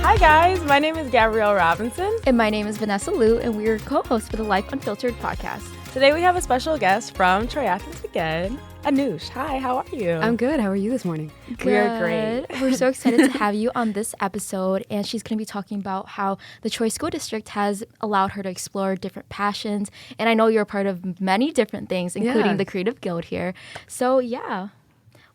Hi guys, my name is Gabrielle Robinson. And my name is Vanessa Liu, and we are co-hosts for the Life Unfiltered podcast. Today we have a special guest from Troy Athens again, Anoush. Hi, how are you? I'm good. How are you this morning? Good. We are great. We're so excited to have you on this episode, and she's going to be talking about how the Troy School District has allowed her to explore different passions, and I know you're a part of many different things, including the Creative Guild here. So yeah,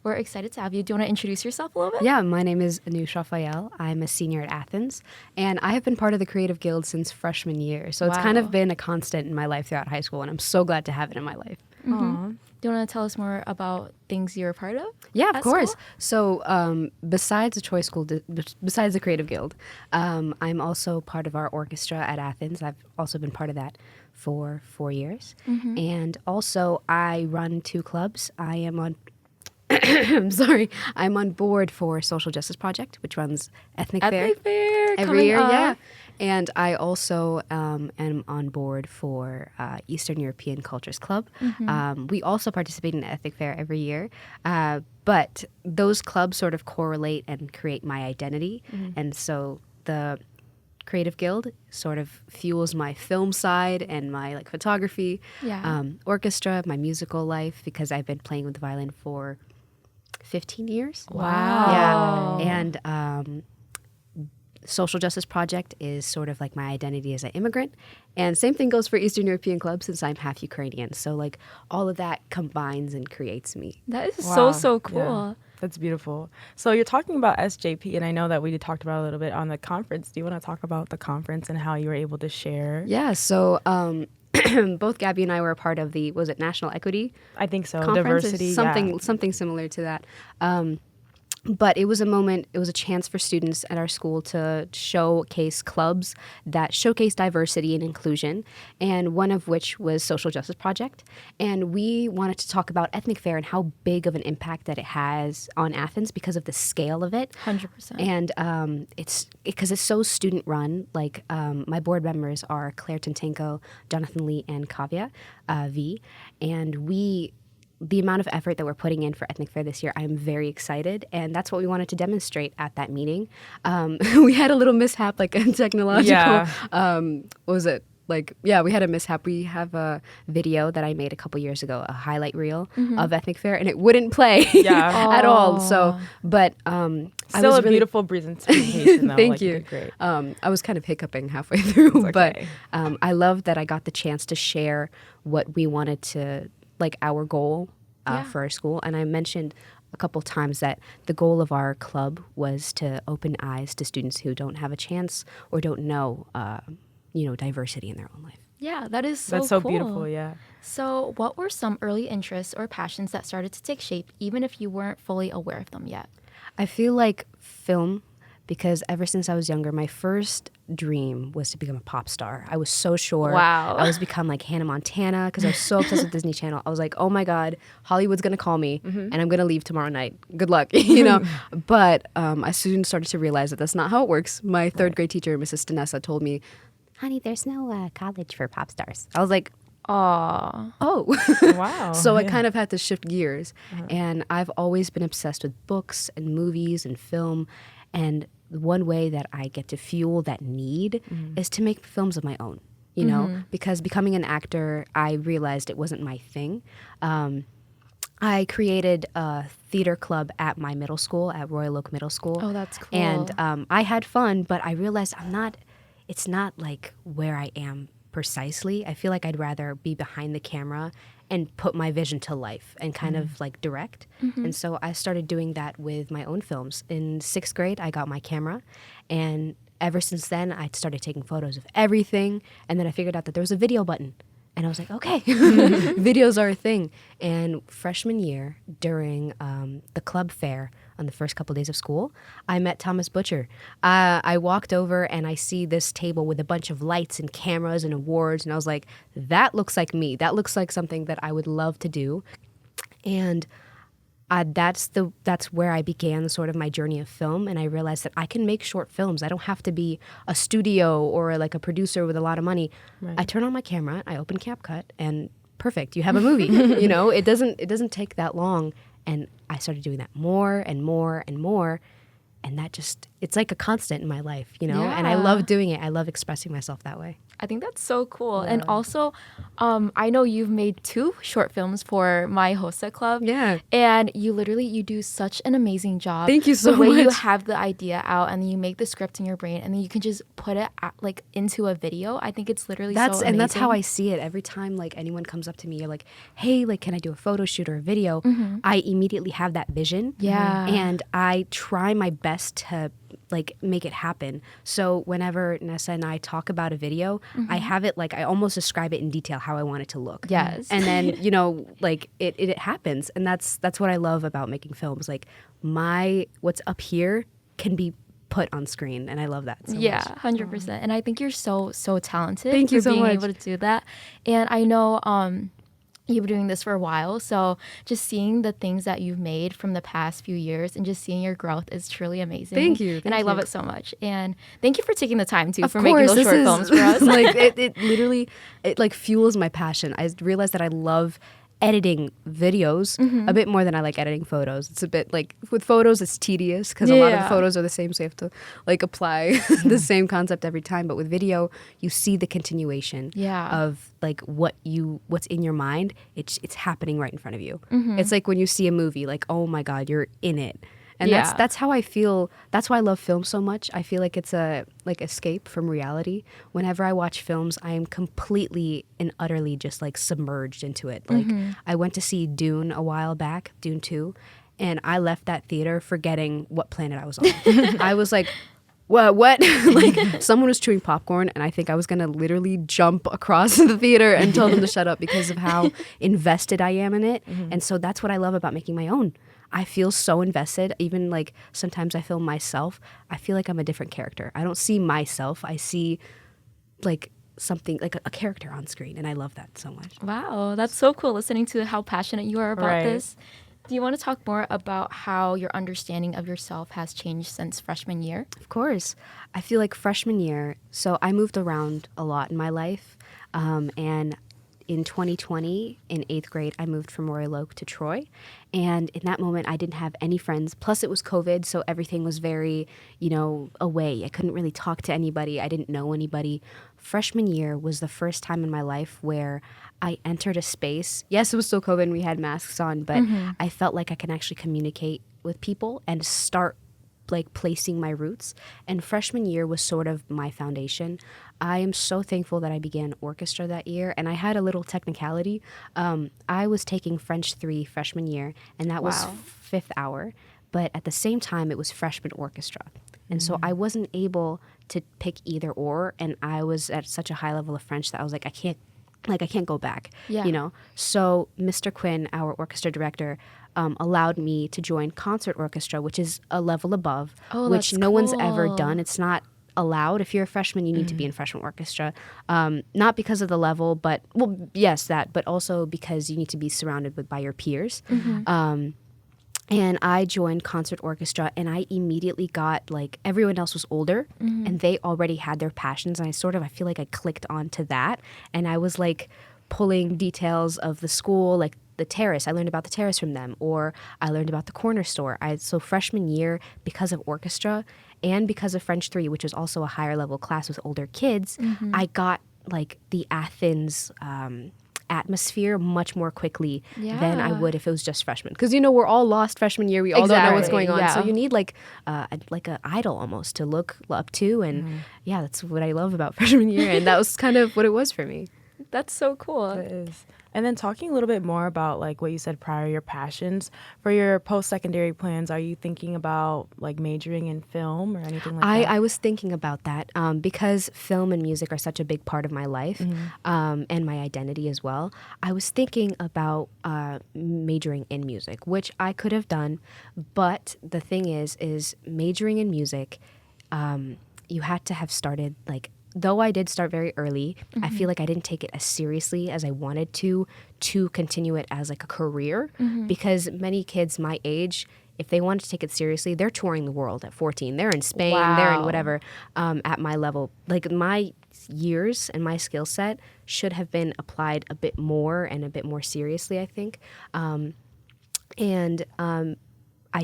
we're excited to have you. Do you want to introduce yourself a little bit? Yeah, my name is Anoush Rophael. I'm a senior at Athens, and I have been part of the Creative Guild since freshman year. So it's kind of been a constant in my life throughout high school, and I'm so glad to have it in my life. Mm-hmm. Do you want to tell us more about things you're a part of? Yeah, of course. School? So besides the Troy School, besides the Creative Guild, I'm also part of our orchestra at Athens. I've also been part of that for 4 years. Mm-hmm. And also I run 2 clubs. I am on I'm on board for Social Justice Project, which runs Ethnic Fair every year. Yeah, and I also am on board for Eastern European Cultures Club. Mm-hmm. We also participate in Ethnic Fair every year, but those clubs sort of correlate and create my identity, and so the Creative Guild sort of fuels my film side and my photography, orchestra, my musical life, because I've been playing with the violin for 15 years. Wow. Yeah. And Social Justice Project is sort of like my identity as an immigrant. And same thing goes for Eastern European Club since I'm half Ukrainian. So all of that combines and creates me. That is so cool. Yeah, that's beautiful. So you're talking about SJP, and I know that we talked about it a little bit on the conference. Do you want to talk about the conference and how you were able to share? Yeah, so both Gabby and I were a part of was it National Equity? I think so. Conference? Diversity, something similar to that. But it was a chance for students at our school to showcase clubs that showcase diversity and inclusion, and one of which was Social Justice Project. And we wanted to talk about Ethnic Fair and how big of an impact that it has on Athens because of the scale of it. 100%. And it's because it's so student run. My board members are Claire Tintenko, Jonathan Lee, and Kavya V. And the amount of effort that we're putting in for Ethnic Fair this year, I'm very excited, and that's what we wanted to demonstrate at that meeting. We had a little mishap, a technological. Yeah. What was it? We had a mishap. We have a video that I made a couple years ago, a highlight reel of Ethnic Fair, and it wouldn't play at all. So, but still a beautiful presentation, though. Thank you. Great. I was kind of hiccuping halfway through, okay. But I love that I got the chance to share what we wanted to. Our goal for our school. And I mentioned a couple times that the goal of our club was to open eyes to students who don't have a chance or don't know, diversity in their own life. Yeah, that's so cool. Beautiful, yeah. So what were some early interests or passions that started to take shape, even if you weren't fully aware of them yet? I feel like film, because ever since I was younger, my first dream was to become a pop star. I was so sure I was become like Hannah Montana because I was so obsessed with Disney Channel. I was like, oh my God, Hollywood's going to call me and I'm going to leave tomorrow night. Good luck, But I soon started to realize that that's not how it works. My third grade teacher, Mrs. Stanessa, told me, honey, there's no college for pop stars. I was like, oh. Wow. So I kind of had to shift gears. And I've always been obsessed with books and movies and film. And one way that I get to fuel that need is to make films of my own, because becoming an actor, I realized it wasn't my thing. I created a theater club at my middle school, at Royal Oak Middle School. Oh, that's cool. And I had fun, but I realized it's not like where I am precisely. I feel like I'd rather be behind the camera and put my vision to life and kind of direct. And so I started doing that with my own films. In 6th grade, I got my camera, and ever since then, I started taking photos of everything. And then I figured out that there was a video button. And I was like, okay, videos are a thing. And freshman year, during the club fair on the first couple of days of school, I met Thomas Butcher. I walked over and I see this table with a bunch of lights and cameras and awards. And I was like, that looks like me. That looks like something that I would love to do. And that's where I began sort of my journey of film, and I realized that I can make short films. I don't have to be a studio or like a producer with a lot of money. Right. I turn on my camera, I open CapCut, and perfect, you have a movie. It doesn't take that long, and I started doing that more and more and more, And that just, it's like a constant in my life, you know? Yeah. And I love doing it. I love expressing myself that way. I think that's so cool. And also, I know you've made 2 short films for my Hosta Club. Yeah. And you do such an amazing job. Thank you so The way you much. have the idea out and then you make the script in your brain and then you can just put it like into a video. I think it's literally so amazing. And that's how I see it. Every time like anyone comes up to me, you're like, hey, like, can I do a photo shoot or a video? I immediately have that vision. Yeah. And I try my best to like make it happen. So whenever Nessa and I talk about a video, I have it like I almost describe it in detail how I want it to look. Yes. And then, you know, like it happens. And that's what I love about making films. Like what's up here can be put on screen, and I love that so much. 100%. And I think you're so talented. Thank you for so being much. able to do that. And I know you've been doing this for a while, so just seeing the things that you've made from the past few years and just seeing your growth is truly amazing. Thank you. And I love it so much. And thank you for taking the time too Of for course, making those short films for us. Like it literally like fuels my passion. I realized that I love editing videos a bit more than I like editing photos. It's a bit like with photos it's tedious because a lot of the photos are the same, so you have to like apply the same concept every time. But with video, you see the continuation of like what's in your mind. It's happening right in front of you. It's like when you see a movie, like, oh my God, you're in it. And that's how I feel. That's why I love film so much. I feel like it's a like escape from reality. Whenever I watch films, I am completely and utterly just like submerged into it. Like I went to see Dune a while back, Dune 2, and I left that theater forgetting what planet I was on. I was like, what? Like someone was chewing popcorn and I think I was going to literally jump across the theater and tell them to shut up because of how invested I am in it. And so that's what I love about making my own. I feel so invested. Even like sometimes I film myself. I feel like I'm a different character. I don't see myself. I see like something like a character on screen, and I love that so much. Wow, that's so cool listening to how passionate you are about this. Do you want to talk more about how your understanding of yourself has changed since freshman year? Of course. I feel like freshman year, so I moved around a lot in my life, and in 2020, in 8th grade, I moved from Royal Oak to Troy. And in that moment, I didn't have any friends. Plus, it was COVID, so everything was very, away. I couldn't really talk to anybody. I didn't know anybody. Freshman year was the first time in my life where I entered a space. Yes, it was still COVID and we had masks on, but I felt like I can actually communicate with people and start like placing my roots. And freshman year was sort of my foundation. I am so thankful that I began orchestra that year, and I had a little technicality. I was taking French 3 freshman year, and that was 5th hour, but at the same time it was freshman orchestra. And so I wasn't able to pick either or, and I was at such a high level of French that I was like, I can't go back, So Mr. Quinn, our orchestra director, allowed me to join concert orchestra, which is a level above, which no one's ever done. It's not allowed. If you're a freshman, you need to be in freshman orchestra, not because of the level, but but also because you need to be surrounded by your peers. And I joined concert orchestra, and I immediately got, like, everyone else was older, and they already had their passions, and I feel like I clicked onto that, and I was, like, pulling details of the school, like the terrace. I learned about the terrace from them, or I learned about the corner store. So freshman year, because of orchestra and because of French 3, which was also a higher level class with older kids, I got, like, the Athens atmosphere much more quickly than I would if it was just freshmen. Because, we're all lost freshman year. We all don't know what's going on. So you need like an idol almost to look up to. And that's what I love about freshman year. And that was kind of what it was for me. That's so cool. It is. And then talking a little bit more about like what you said prior, your passions for your post-secondary plans, are you thinking about like majoring in film or anything like that? I was thinking about that because film and music are such a big part of my life and my identity as well. I was thinking about majoring in music, which I could have done. But the thing is majoring in music, you had to have started like, though I did start very early, I feel like I didn't take it as seriously as I wanted to continue it as like a career, because many kids my age, if they wanted to take it seriously, they're touring the world at 14. They're in Spain, they're in whatever, at my level. Like my years and my skill set should have been applied a bit more and a bit more seriously, I think. I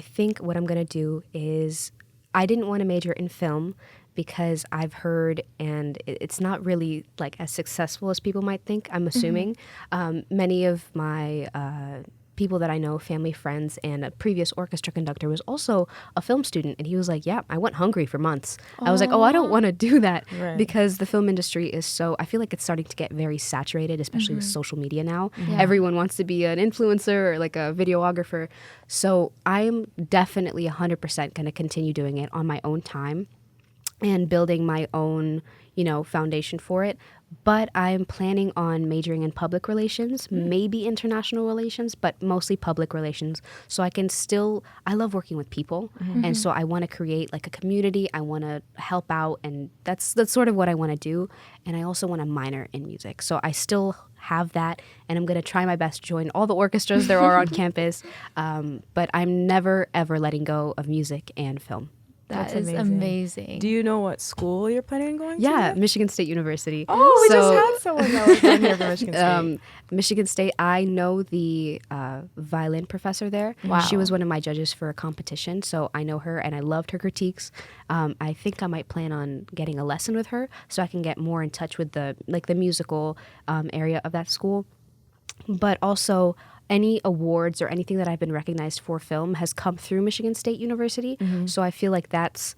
think what I'm going to do is I didn't want to major in film because I've heard, and it's not really like as successful as people might think, I'm assuming. Many of my people that I know, family, friends, and a previous orchestra conductor was also a film student. And he was like, yeah, I went hungry for months. I was like, oh, I don't want to do that because the film industry is so, I feel like it's starting to get very saturated, especially with social media now. Everyone wants to be an influencer or like a videographer. So I'm definitely 100% going to continue doing it on my own time and building my own, foundation for it. But I'm planning on majoring in public relations, maybe international relations, but mostly public relations. So I can still, I love working with people. And so I want to create like a community. I want to help out. And that's sort of what I want to do. And I also want to minor in music. So I still have that. And I'm going to try my best to join all the orchestras there are on campus. But I'm never, ever letting go of music and film. That is amazing. Do you know what school you're planning on going to? Yeah, Michigan State University. Oh, we just had someone that was down here from Michigan State. Michigan State, I know the violin professor there. Wow. She was one of my judges for a competition, so I know her and I loved her critiques. I think I might plan on getting a lesson with her so I can get more in touch with the musical area of that school. But also, any awards or anything that I've been recognized for film has come through Michigan State University. So I feel like that's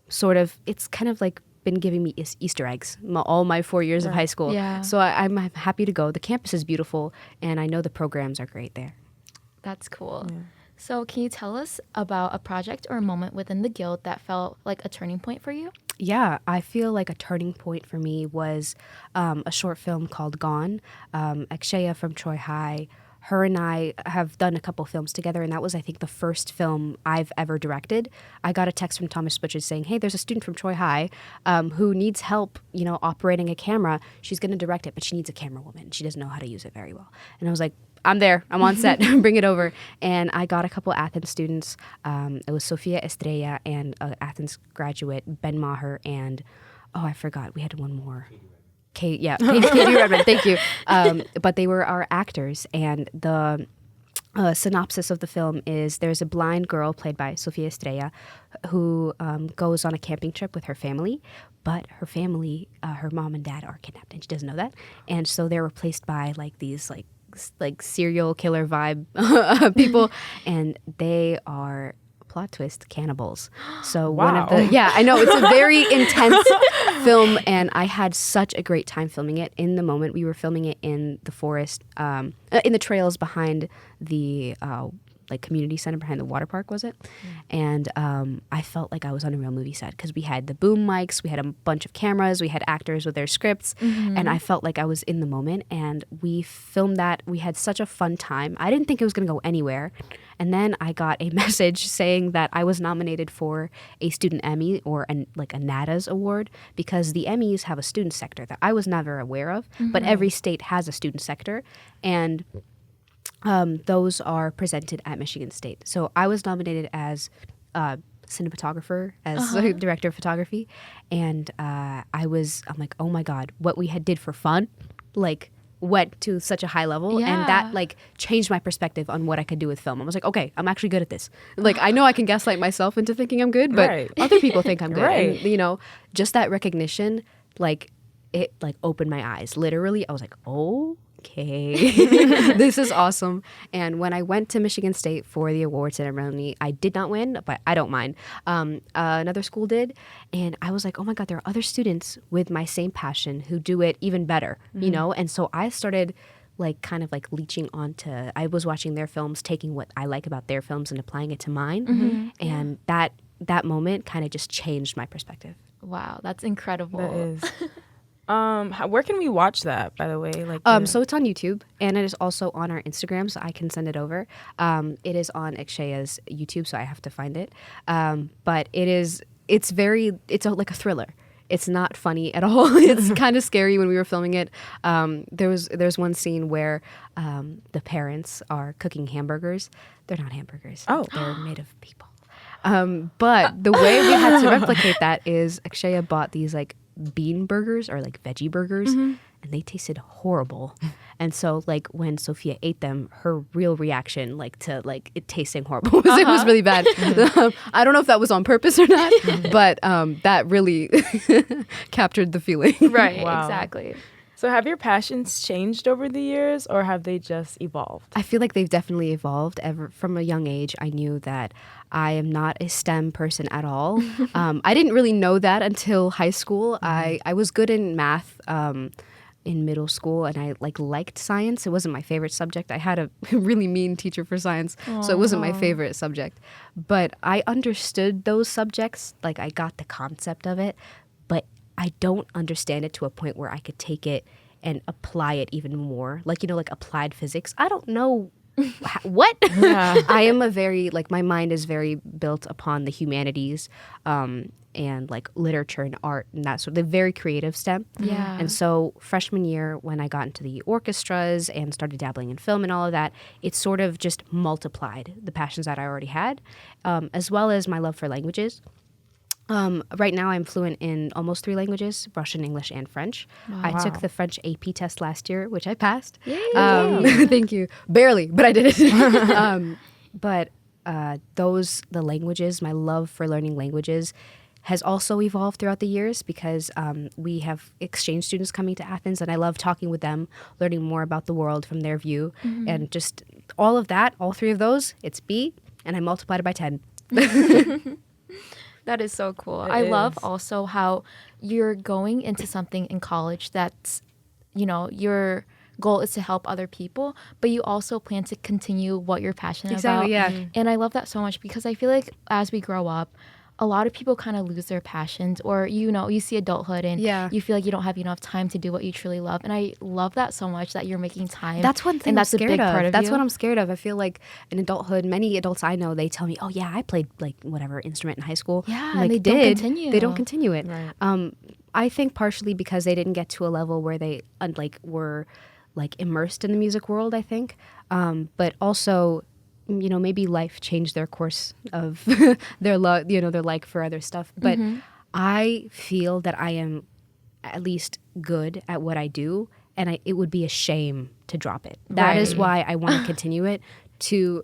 sort of, it's kind of like been giving me Easter eggs all my 4 years of high school. Yeah. So I'm happy to go. The campus is beautiful, and I know the programs are great there. That's cool. Yeah. So can you tell us about a project or a moment within the Guild that felt like a turning point for you? Yeah, I feel like a turning point for me was a short film called Gone. Akshaya from Troy High, her and I have done a couple films together, and that was, I think, the first film I've ever directed. I got a text from Thomas Butcher saying, hey, there's a student from Troy High who needs help, operating a camera. She's going to direct it, but she needs a camera woman. She doesn't know how to use it very well. And I was like, I'm there. I'm on set. Bring it over. And I got a couple Athens students. It was Sofia Estrella and Athens graduate, Ben Maher, and, I forgot. We had one more. Katie Redmond, thank you. But they were our actors, and the synopsis of the film is there's a blind girl played by Sofia Estrella who goes on a camping trip with her family, but her family, her mom and dad are kidnapped, and she doesn't know that. And so they're replaced by these serial killer vibe people, and they are, plot twist, cannibals. So one of the, I know, it's a very intense film, and I had such a great time filming it. In the moment, we were filming it in the forest, in the trails behind the community center behind the water park, was it? And I felt like I was on a real movie set because we had the boom mics, we had a bunch of cameras, we had actors with their scripts, and I felt like I was in the moment, and we filmed that. We had such a fun time. I didn't think it was going to go anywhere. And then I got a message saying that I was nominated for a student Emmy or a NADAS award, because the Emmys have a student sector that I was never aware of, but every state has a student sector, and those are presented at Michigan State. So I was nominated as cinematographer, as director of photography, and I'm like, oh my God, what we did for fun, went to such a high level, and that changed my perspective on what I could do with film. I was like, okay, I'm actually good at this. I know I can gaslight myself into thinking I'm good, but other people think I'm good. And, just that recognition, it opened my eyes. Literally, I was like, oh, okay, this is awesome. And when I went to Michigan State for the award ceremony, I did not win, but I don't mind. Another school did, and I was like, oh my God, there are other students with my same passion who do it even better, And so I started leeching onto, I was watching their films, taking what I like about their films and applying it to mine. And that moment kind of just changed my perspective. Wow, that's incredible. That is. Where can we watch that, by the way? So it's on YouTube, and it is also on our Instagram, so I can send it over. It is on Akshaya's YouTube, so I have to find it. But it's like a thriller. It's not funny at all. It's kind of scary when we were filming it. There's one scene where the parents are cooking hamburgers. They're not hamburgers. Oh. They're made of people. But the way we had to replicate that is Akshaya bought these bean burgers or like veggie burgers, and they tasted horrible. And so like when Sophia ate them, her real reaction like to like it tasting horrible was it was really bad. I don't know if that was on purpose or not, but that really captured the feeling. Right, Wow. exactly. So have your passions changed over the years, or have they just evolved? I feel like they've definitely evolved. From a young age, I knew that I am not a STEM person at all. I didn't really know that until high school. I was good in math in middle school, and I liked science. It wasn't my favorite subject. I had a really mean teacher for science, so it wasn't my favorite subject. But I understood those subjects. Like I got the concept of it, but I don't understand it to a point where I could take it and apply it even more. Like, like applied physics. I don't know what. Yeah. I am a very, my mind is very built upon the humanities and like literature and art and that sort of the very creative STEM. Yeah. And so freshman year, when I got into the orchestras and started dabbling in film and all of that, it sort of just multiplied the passions that I already had, as well as my love for languages. Right now, I'm fluent in almost 3 languages, Russian, English, and French. I took the French AP test last year, which I passed. Thank you. Barely, but I did it. But the languages, my love for learning languages has also evolved throughout the years because we have exchange students coming to Athens, and I love talking with them, learning more about the world from their view. And just all of that, all 3 of those, it's B, and I multiplied it by 10. That is so cool. It I love is. also how you're going into something in college that's, your goal is to help other people, but you also plan to continue what you're passionate about. Yeah. And I love that so much because I feel like as we grow up, a lot of people kind of lose their passions, or you see adulthood and you feel like you don't have enough time to do what you truly love. And I love that so much that you're making time. That's one thing and that's I'm scared a big of. part of That's you. what I'm scared of. I feel like in adulthood, many adults I know, they tell me, "Oh yeah, I played like whatever instrument in high school." Yeah, I'm and like, they don't did. continue. They don't continue it. Right. I think partially because they didn't get to a level where they were immersed in the music world. I think, but also, maybe life changed their course of their love, their like for other stuff. But I feel that I am at least good at what I do, and it would be a shame to drop it. That is Right. why I want to continue it, to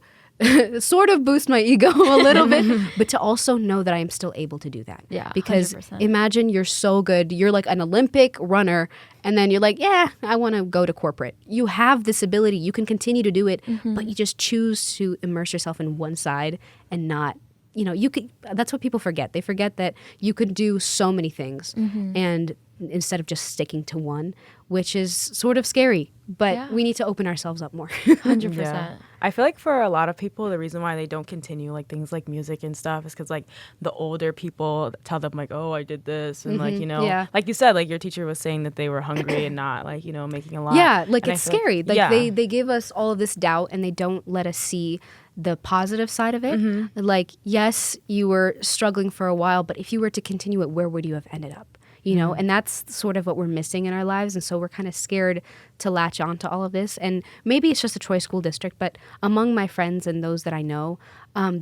sort of boost my ego a little bit, but to also know that I am still able to do that. Yeah, Because 100%. imagine you're so good, you're like an Olympic runner, and then you're like, yeah, I want to go to corporate. You have this ability, you can continue to do it, but you just choose to immerse yourself in one side and not, you could, that's what people forget. They forget that you could do so many things and instead of just sticking to one, which is sort of scary, but Yeah. we need to open ourselves up more. 100%. Yeah. I feel like for a lot of people, the reason why they don't continue like things like music and stuff is because like the older people tell them like, oh, I did this. And like, Yeah. like you said, like your teacher was saying that they were hungry and not like, making a lot. Yeah, like And I it's feel scary. Like yeah. they give us all of this doubt and they don't let us see the positive side of it. Like, yes, you were struggling for a while, but if you were to continue it, where would you have ended up? And that's sort of what we're missing in our lives. And so we're kind of scared to latch on to all of this. And maybe it's just a Troy school district, but among my friends and those that I know,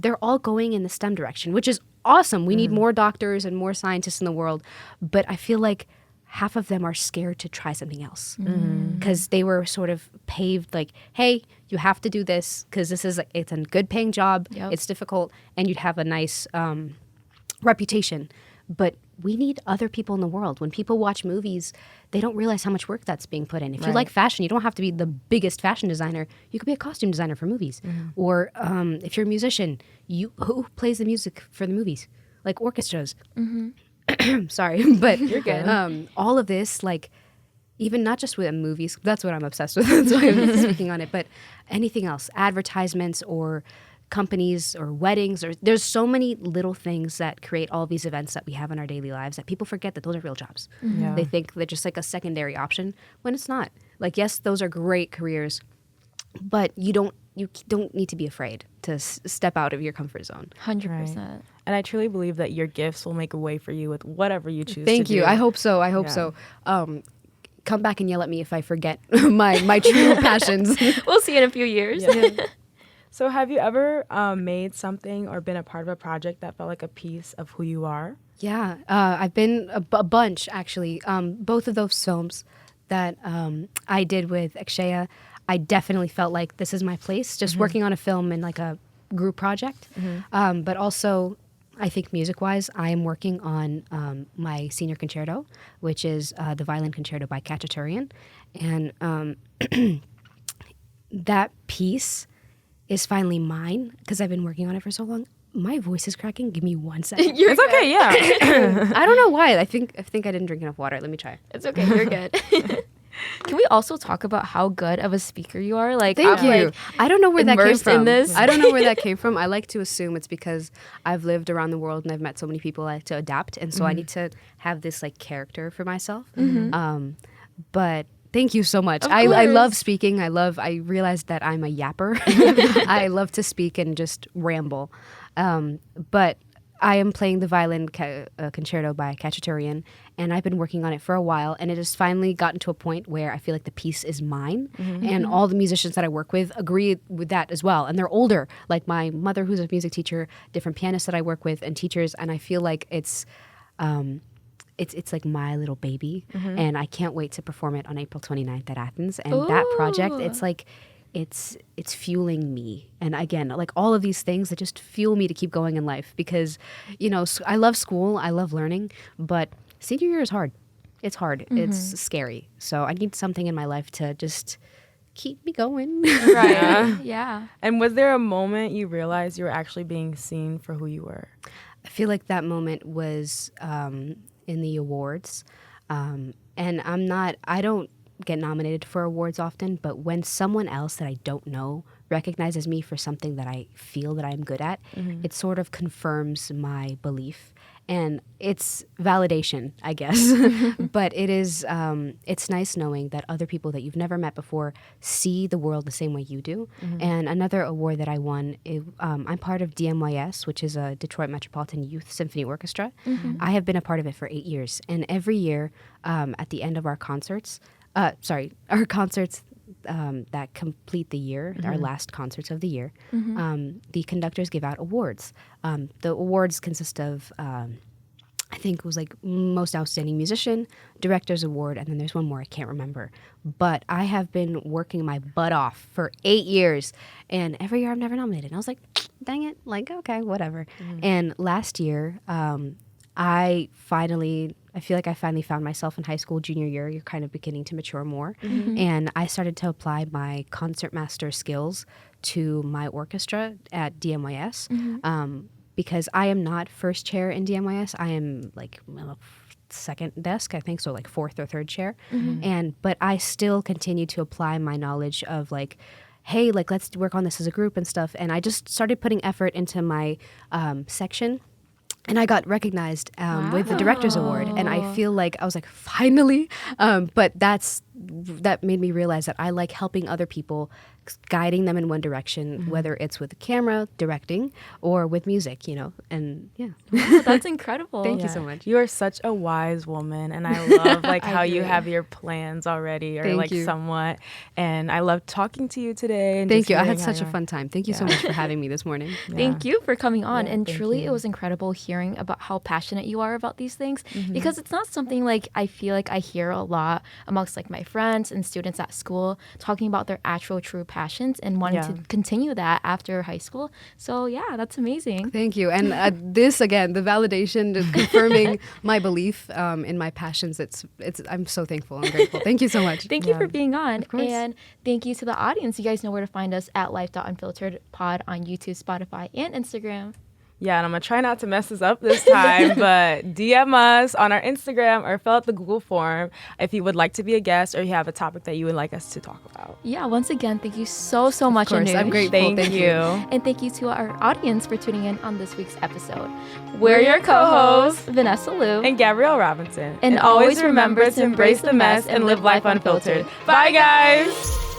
they're all going in the STEM direction, which is awesome. We need more doctors and more scientists in the world. But I feel like half of them are scared to try something else because they were sort of paved like, hey, you have to do this because it's a good paying job. Yep. It's difficult and you'd have a nice reputation. But we need other people in the world. When people watch movies, they don't realize how much work that's being put in. If you Right. like fashion, you don't have to be the biggest fashion designer. You could be a costume designer for movies. Or if you're a musician, who plays the music for the movies? Like orchestras. Sorry, but You're good. all of this, like, even not just with movies, that's what I'm obsessed with. That's why I'm speaking on it. But anything else, advertisements or companies or weddings, or there's so many little things that create all these events that we have in our daily lives that people forget that those are real jobs. Yeah. They think they're just like a secondary option when it's not. Like, yes, those are great careers, but you don't need to be afraid to step out of your comfort zone. 100%. And I truly believe that your gifts will make a way for you with whatever you choose Thank to you. do. I hope so. I hope Yeah. so. Come back and yell at me if I forget my true passions. We'll see in a few years. Yeah. So have you ever made something or been a part of a project that felt like a piece of who you are? Yeah, I've been a bunch actually. Both of those films that I did with Akshaya, I definitely felt like this is my place. Just working on a film in like a group project, but also I think music-wise, I am working on my senior concerto, which is the violin concerto by Khachaturian, and that piece is finally mine because I've been working on it for so long. My voice is cracking. Give me 1 second. It's okay, yeah. I don't know why. I think I didn't drink enough water. Let me try. It's okay. You're good. Can we also talk about how good of a speaker you are? Like, Thank you. Like, I don't know where that came immersed from. in this. I don't know where that came from. I like to assume it's because I've lived around the world and I've met so many people. I like to adapt, and so I need to have this like character for myself. But thank you so much. I love speaking. I realized that I'm a yapper. I love to speak and just ramble. But I am playing the violin concerto by Khachaturian, and I've been working on it for a while, and it has finally gotten to a point where I feel like the piece is mine, and all the musicians that I work with agree with that as well, and they're older, like my mother who's a music teacher, different pianists that I work with, and teachers, and I feel like it's like my little baby, and I can't wait to perform it on April 29th at Athens, and that project, it's like it's fueling me. And again, like all of these things that just fuel me to keep going in life because, you know, I love school, I love learning, but senior year is hard. It's hard. It's scary. So I need something in my life to just keep me going. Right. Yeah. And was there a moment you realized you were actually being seen for who you were? I feel like that moment was in the awards. And I don't get nominated for awards often, but when someone else that I don't know recognizes me for something that I feel that I'm good at, it sort of confirms my belief. And it's validation, I guess. But it is, it's nice knowing that other people that you've never met before see the world the same way you do. And another award that I won, I'm part of DMYS, which is a Detroit Metropolitan Youth Symphony Orchestra. I have been a part of it for 8 years. And every year at the end of our concerts, our concerts that complete the year, our last concerts of the year, the conductors give out awards. The awards consist of, I think it was like most outstanding musician, director's award, and then there's one more I can't remember. But I have been working my butt off for 8 years, and every year I'm never nominated. And I was like, dang it, like, okay, whatever. And last year, I feel like I finally found myself in high school, junior year. You're kind of beginning to mature more. And I started to apply my concertmaster skills to my orchestra at DMYS because I am not first chair in DMYS. I am like second desk, I think, so like fourth or third chair. But I still continue to apply my knowledge of like, hey, like let's work on this as a group and stuff. And I just started putting effort into my section. And I got recognized with the Director's Award. And I feel like, I was like, finally. But that made me realize that I like helping other people, guiding them in one direction, whether it's with the camera, directing, or with music, you know. And yeah. Wow, that's incredible. Thank you so much. You are such a wise woman, and I love like how you agree. have your plans already, or Thank like you. somewhat. And I love talking to you today. And Thank just you. I hearing had how such a you are. fun time. Thank you so much for having me this morning. Thank you for coming on. Yeah, And thank truly, you. it was incredible hearing about how passionate you are about these things because it's not something like I feel like I hear a lot amongst like my friends and students at school talking about their actual true passions and wanting to continue that after high school. So yeah, that's amazing. Thank you. And this, again, the validation, the confirming my belief in my passions, I'm so thankful and grateful. Thank you so much. Thank you for being on. course. And thank you to the audience. You guys know where to find us at life.unfiltered pod on YouTube, Spotify, and Instagram. Yeah, and I'm going to try not to mess this up this time, but DM us on our Instagram or fill out the Google form if you would like to be a guest or you have a topic that you would like us to talk about. Yeah, once again, thank you so much, Of course, Anoush. I'm grateful. Thank you. And thank you to our audience for tuning in on this week's episode. We're your co-hosts, Vanessa Liu. And Gabrielle Robinson. And always remember to embrace the mess and live life unfiltered. Bye, guys.